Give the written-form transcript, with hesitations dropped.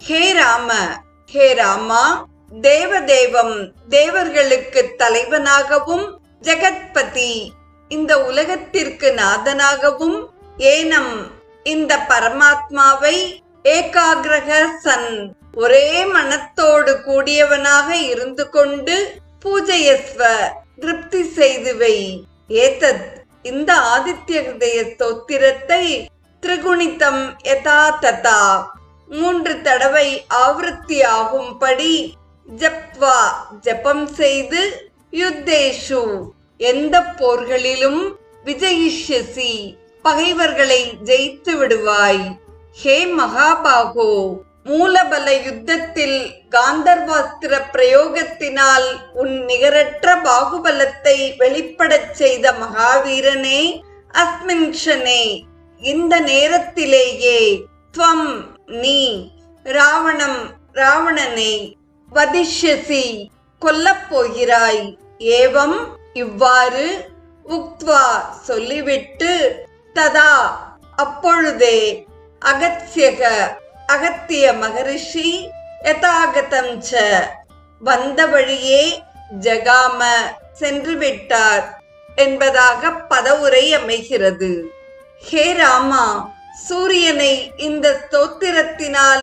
ஹே ராம, ஹே ராமா, தேவதேவம் தேவர்களுக்கு தலைவனாகவும் ஜெகத்பதி இந்த உலகத்திற்கு நாதனாகவும் ஏனம் இந்த பரமாத்மாவை ஏகாகிரக சன் ஒரே மனத்தோடு கூடியவனாக இருந்து கொண்டு பூஜையஸ்வ திருப்தி செய்துவை. ஏதத் இந்த ஆதித்ய ஹிருதய ஸ்தோத்திரத்தை திரிகுணிதம் யதா ததா 3 தடவை ஆவர்த்தி ஆகும்படி ஜப்த்வா ஜபம் செய்து யுத்தேஷு எந்த போர்களிலும் விஜயிஷ்யசி பகைவர்களை ஜெயித்து விடுவாய். ஹே மகாபாகோ, மூலபல யுத்தத்தில் காந்தர்வாஸ்திர பிரயோகத்தினால் உன் நிகரற்ற பாகுபலத்தை வெளிப்படச் செய்த மகாவீரனே, அஸ்மின் க்ஷணே இந்த நேரத்திலேயே துவம் நீ ராவணனை வதிஷ்யசி கொல்லப் போகிறாய். ஏவம் இவ்வாறு உக்த்வா சொல்லிவிட்டு ததா அப்பொழுதே அகத்யக அகத்திய மகரிஷி யதாகதம் ச வந்த வழியே ஜகாம சென்று விட்டார் என்பதாக பதவுரை அமைகிறது. ஹே ராமா, சூரியனை இந்த ஸ்தோத்திரத்தினால்